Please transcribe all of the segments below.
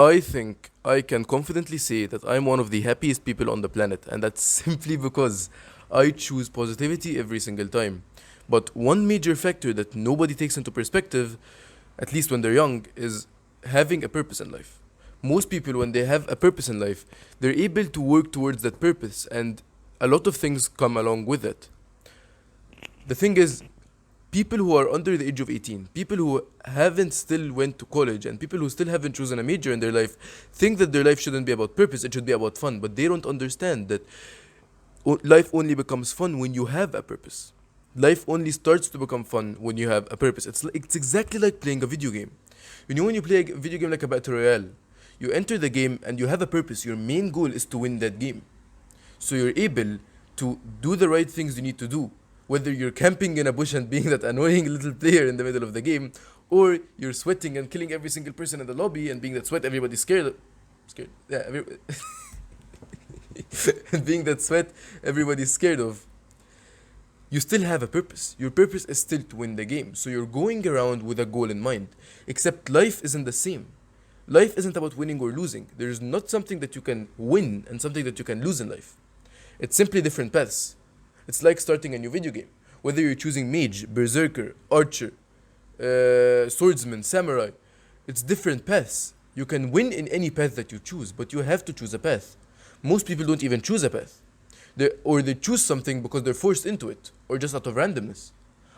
I think I can confidently say that I'm one of the happiest people on the planet, and that's simply because I choose positivity every single time. But one major factor that nobody takes into perspective, at least when they're young, is having a purpose in life. Most people, when they have a purpose in life, they're able to work towards that purpose, and a lot of things come along with it. The thing is, people who are under the age of 18, people who haven't still went to college, and people who still haven't chosen a major in their life think that their life shouldn't be about purpose, it should be about fun. But they don't understand that life only becomes fun when you have a purpose. Life only starts to become fun when you have a purpose. It's exactly like playing a video game. You know, when you play a video game like a battle royale, you enter the game and you have a purpose. Your main goal is to win that game. So you're able to do the right things you need to do, whether you're camping in a bush and being that annoying little player in the middle of the game, or you're sweating and killing every single person in the lobby and being that sweat everybody's scared, yeah, and being that sweat everybody's scared of. You still have a purpose. Your purpose is still to win the game, so you're going around with a goal in mind. Except life isn't the same. Life isn't about winning or losing. There's not something that you can win and something that you can lose in life. It's simply different paths. It's like starting a new video game. Whether you're choosing mage, berserker, archer, swordsman, samurai, it's different paths. You can win in any path that you choose, but you have to choose a path. Most people don't even choose a path. Or they choose something because they're forced into it, or just out of randomness.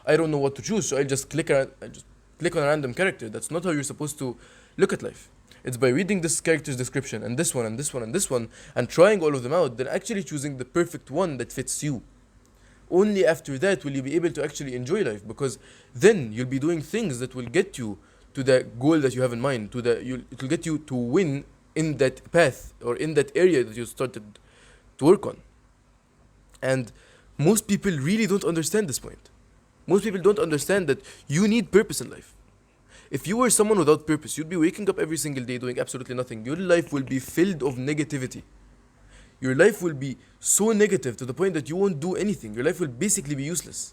I don't know what to choose, so I just click on a random character. That's not how you're supposed to look at life. It's by reading this character's description and this one and this one and this one and trying all of them out, then actually choosing the perfect one that fits you. Only after that will you be able to actually enjoy life, because then you'll be doing things that will get you to the goal that you have in mind. It will get you to win in that path or in that area that you started to work on. And most people really don't understand this point. Most people don't understand that you need purpose in life. If you were someone without purpose, you'd be waking up every single day doing absolutely nothing. Your life will be filled of negativity. Your life will be so negative to the point that you won't do anything. Your life will basically be useless.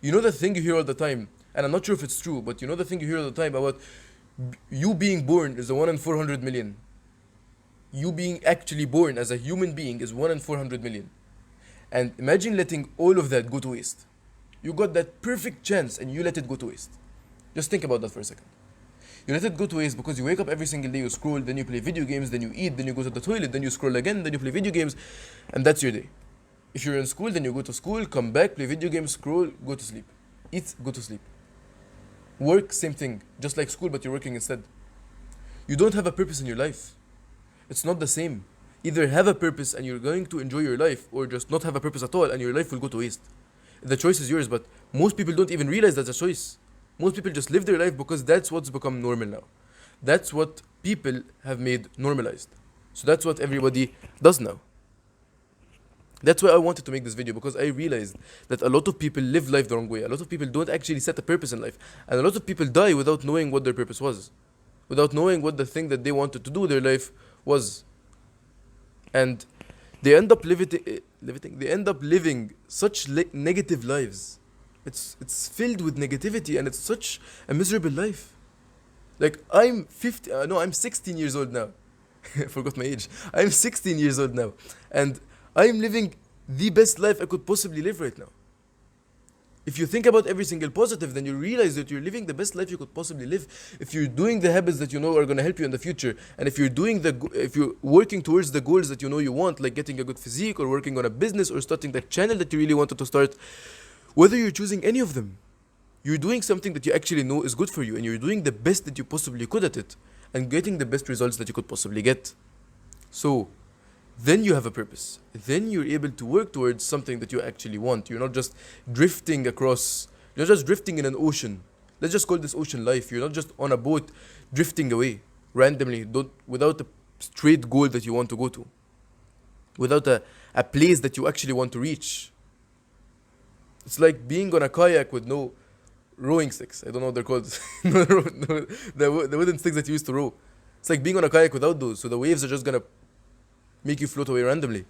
You know the thing you hear all the time, and I'm not sure if it's true, but you know the thing you hear all the time about you being born is a 1 in 400 million. You being actually born as a human being is 1 in 400 million. And imagine letting all of that go to waste. You got that perfect chance and you let it go to waste. Just think about that for a second. You let it go to waste because you wake up every single day, you scroll, then you play video games, then you eat, then you go to the toilet, then you scroll again, then you play video games, and that's your day. If you're in school, then you go to school, come back, play video games, scroll, go to sleep. Eat, go to sleep. Work, same thing. Just like school, but you're working instead. You don't have a purpose in your life. It's not the same. Either have a purpose and you're going to enjoy your life, or just not have a purpose at all and your life will go to waste. The choice is yours, but most people don't even realize that's a choice. Most people just live their life because that's what's become normal now. That's what people have made normalized. So that's what everybody does now. That's why I wanted to make this video, because I realized that a lot of people live life the wrong way. A lot of people don't actually set a purpose in life. And a lot of people die without knowing what their purpose was. Without knowing what the thing that they wanted to do with their life was. And they end up living such negative lives. It's filled with negativity, and it's such a miserable life. Like I'm 50, no, I'm 16 years old now. I forgot my age. I'm 16 years old now, and I'm living the best life I could possibly live right now. If you think about every single positive, then you realize that you're living the best life you could possibly live. If you're doing the habits that you know are going to help you in the future, and if you're working towards the goals that you know you want, like getting a good physique, or working on a business, or starting that channel that you really wanted to start, whether you're choosing any of them, you're doing something that you actually know is good for you, and you're doing the best that you possibly could at it, and getting the best results that you could possibly get. So, then you have a purpose. Then you're able to work towards something that you actually want. You're not just drifting across, you're just drifting in an ocean. Let's just call this ocean life. You're not just on a boat drifting away randomly, without a straight goal that you want to go to, without a place that you actually want to reach. It's like being on a kayak with no rowing sticks. I don't know what they're called. The wooden sticks that you used to row. It's like being on a kayak without those, so the waves are just gonna make you float away randomly.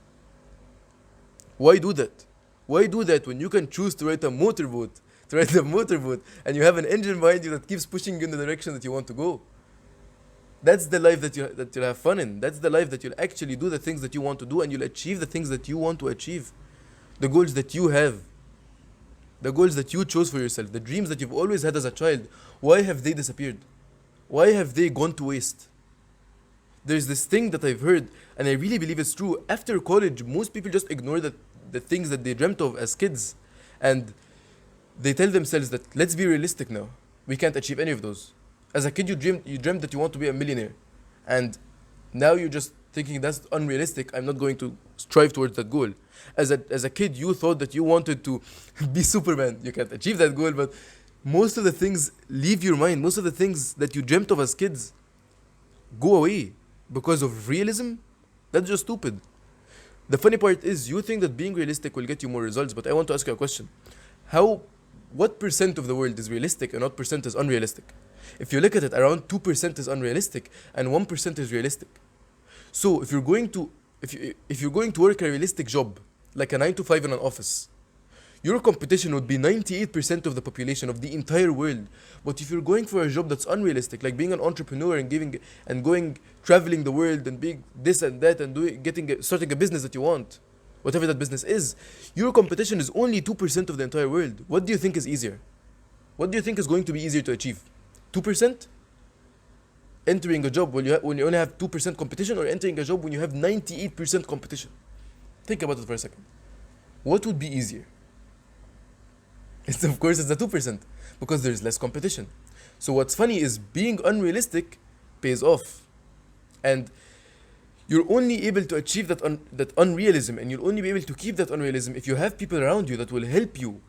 Why do that? Why do that when you can choose to ride a motorboat? And you have an engine behind you that keeps pushing you in the direction that you want to go. That's the life that you'll have fun in. That's the life that you'll actually do the things that you want to do, and you'll achieve the things that you want to achieve. The goals that you have, the goals that you chose for yourself, the dreams that you've always had as a child, why have they disappeared? Why have they gone to waste? There's this thing that I've heard, and I really believe it's true. After college, most people just ignore the things that they dreamt of as kids, and they tell themselves that let's be realistic now. We can't achieve any of those. As a kid, you dreamt that you want to be a millionaire, and now you're just thinking that's unrealistic. I'm not going to strive towards that goal. As a kid, you thought that you wanted to be Superman. You can't achieve that goal, but most of the things leave your mind. Most of the things that you dreamt of as kids go away because of realism. That's just stupid. The funny part is you think that being realistic will get you more results, but I want to ask you a question. What percent of the world is realistic and what percent is unrealistic? If you look at it, around 2% is unrealistic and 1% is realistic. So if you're going to work a realistic job, like a 9 to 5 in an office, your competition would be 98% of the population of the entire world. But if you're going for a job that's unrealistic, like being an entrepreneur and going traveling the world and being this and that and starting a business that you want, whatever that business is, your competition is only 2% of the entire world. What do you think is easier? What do you think is going to be easier to achieve? 2%? Entering a job when you only have 2% competition, or entering a job when you have 98% competition? Think about it for a second. What would be easier? Of course, it's the 2% because there's less competition. So what's funny is being unrealistic pays off. And you're only able to achieve that unrealism, and you'll only be able to keep that unrealism if you have people around you that will help you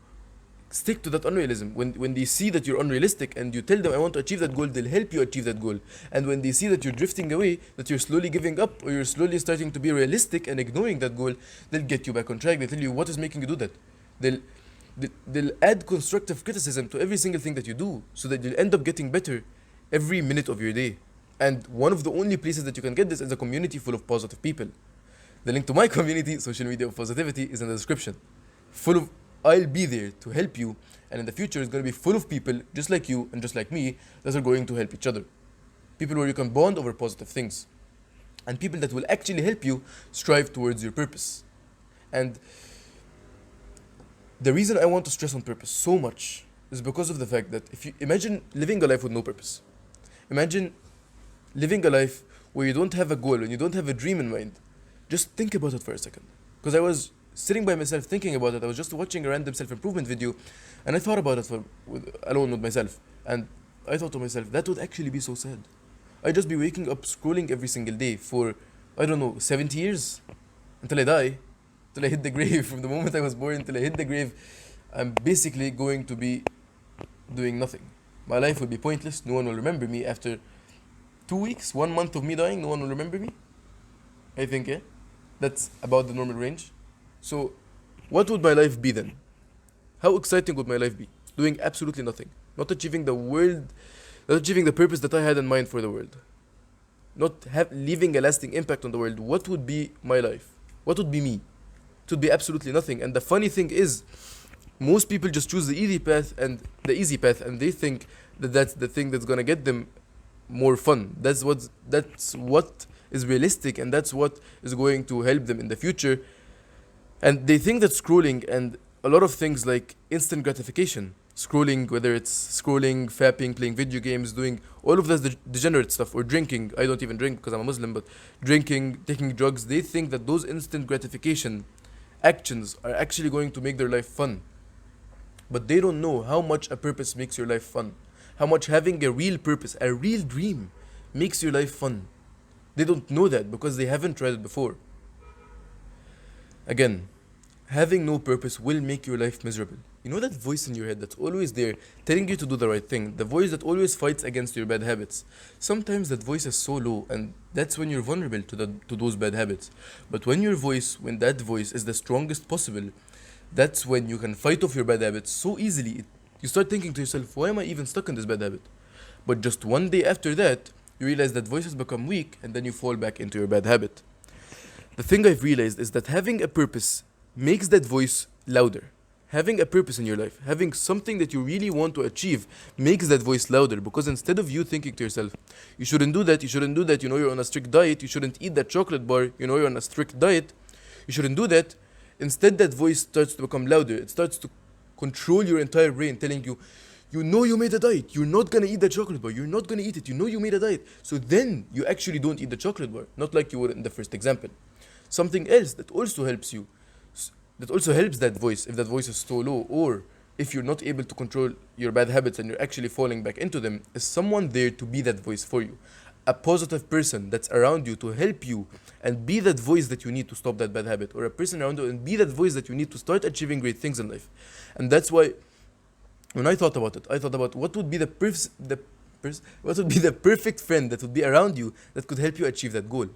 stick to that unrealism. When they see that you're unrealistic and you tell them I want to achieve that goal, they'll help you achieve that goal. And when they see that you're drifting away, that you're slowly giving up, or you're slowly starting to be realistic and ignoring that goal, they'll get you back on track. They'll tell you what is making you do that. They'll add constructive criticism to every single thing that you do, so that you'll end up getting better every minute of your day. And one of the only places that you can get this is a community full of positive people. The link to my community, Social Media of Positivity, is in the description. I'll be there to help you, and in the future it's going to be full of people just like you and just like me that are going to help each other. People where you can bond over positive things, and people that will actually help you strive towards your purpose. And the reason I want to stress on purpose so much is because of the fact that if you imagine living a life with no purpose, imagine living a life where you don't have a goal and you don't have a dream in mind. Just think about it for a second. Because I was sitting by myself thinking about it. I was just watching a random self-improvement video, and I thought about it alone with myself. And I thought to myself, that would actually be so sad. I'd just be waking up scrolling every single day for, 70 years. Until I die. Until I hit the grave. From the moment I was born until I hit the grave, I'm basically going to be doing nothing. My life will be pointless. No one will remember me after 2 weeks, 1 month of me dying. No one will remember me. I think, yeah? That's about the normal range. So, what would my life be then? How exciting would my life be? Doing absolutely nothing. Not achieving the purpose that I had in mind for the world. Not leaving a lasting impact on the world. What would be my life? What would be me? It would be absolutely nothing. And the funny thing is, most people just choose the easy path, and they think that that's the thing that's gonna get them more fun. That's what is realistic, and that's what is going to help them in the future. And they think that scrolling and a lot of things like instant gratification, scrolling, whether it's scrolling, fapping, playing video games, doing all of this degenerate stuff, or drinking. I don't even drink because I'm a Muslim, but drinking, taking drugs, they think that those instant gratification actions are actually going to make their life fun. But they don't know how much a purpose makes your life fun. How much having a real purpose, a real dream, makes your life fun. They don't know that because they haven't tried it before. Again, having no purpose will make your life miserable. You know that voice in your head that's always there, telling you to do the right thing, the voice that always fights against your bad habits. Sometimes that voice is so low, and that's when you're vulnerable to those bad habits. But when that voice is the strongest possible, that's when you can fight off your bad habits so easily. You start thinking to yourself, why am I even stuck in this bad habit? But just one day after that, you realize that voice has become weak, and then you fall back into your bad habit. The thing I've realized is that having a purpose makes that voice louder. having a purpose in your life, having something that you really want to achieve makes that voice louder, because instead of you thinking to yourself, you shouldn't do that, you shouldn't do that, you know you're on a strict diet, you shouldn't eat that chocolate bar, you know you're on a strict diet, you shouldn't do that, instead that voice starts to become louder. It starts to control your entire brain, telling you, you know you made a diet, you're not gonna eat the chocolate bar, you're not gonna eat it, you know you made a diet. So then you actually don't eat the chocolate bar, not like you were in the first example. Something else that also helps you, that also helps that voice, if that voice is so low, or if you're not able to control your bad habits and you're actually falling back into them, is someone there to be that voice for you. A positive person that's around you to help you and be that voice that you need to stop that bad habit, or a person around you and be that voice that you need to start achieving great things in life. And that's why when I thought about it, I thought about what would be what would be the perfect friend that would be around you that could help you achieve that goal.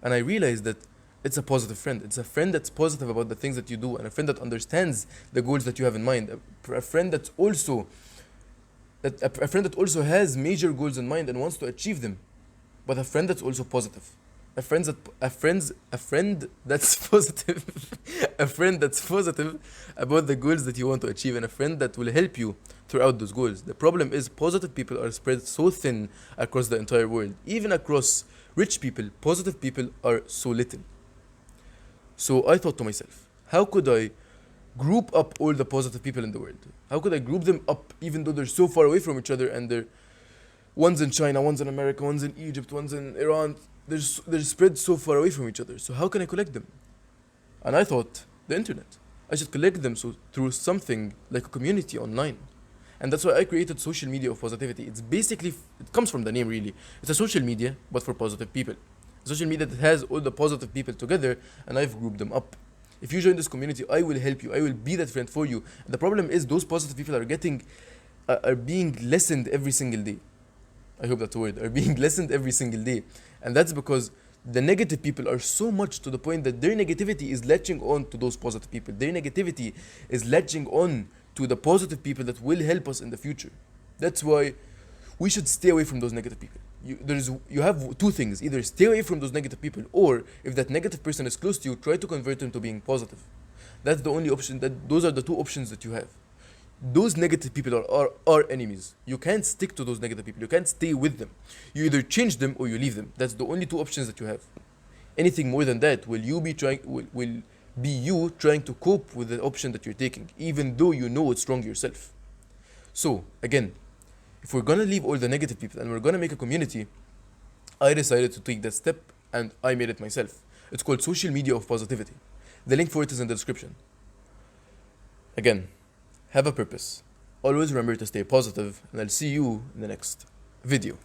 And I realized that it's a positive friend. It's a friend that's positive about the things that you do, and a friend that understands the goals that you have in mind. A friend that's also a friend that also has major goals in mind and wants to achieve them, but a friend that's also positive. A friend that's positive. A friend that's positive about the goals that you want to achieve, and a friend that will help you throughout those goals. The problem is positive people are spread so thin across the entire world. Even across rich people, positive people are so little. So I thought to myself, how could I group up all the positive people in the world? How could I group them up even though they're so far away from each other, and they're one's in China, one's in America, one's in Egypt, one's in Iran. They're spread so far away from each other. So how can I collect them? And I thought, the internet. I should collect them through something like a community online. And that's why I created social media of positivity. It's basically, it comes from the name really. It's a social media, but for positive people. Social media that has all the positive people together, and I've grouped them up. If you join this community, I will help you. I will be that friend for you. And the problem is those positive people are being lessened every single day. I hope that's a word, are being lessened every single day. And that's because the negative people are so much to the point that their negativity is latching on to those positive people. Their negativity is latching on to the positive people that will help us in the future. That's why we should stay away from those negative people. You have two things: either stay away from those negative people, or if that negative person is close to you, try to convert them to being positive. That's the only option. Those are the two options that you have. Those negative people are enemies. You can't stick to those negative people. You can't stay with them. You either change them or you leave them. That's the only two options that you have. Anything more than that will be you trying to cope with the option that you're taking, even though you know it's wrong yourself. So again, if we're gonna leave all the negative people and we're gonna make a community, I decided to take that step, and I made it myself. It's called Social Media of Positivity. The link for it is in the description. Again, have a purpose. Always remember to stay positive, and I'll see you in the next video.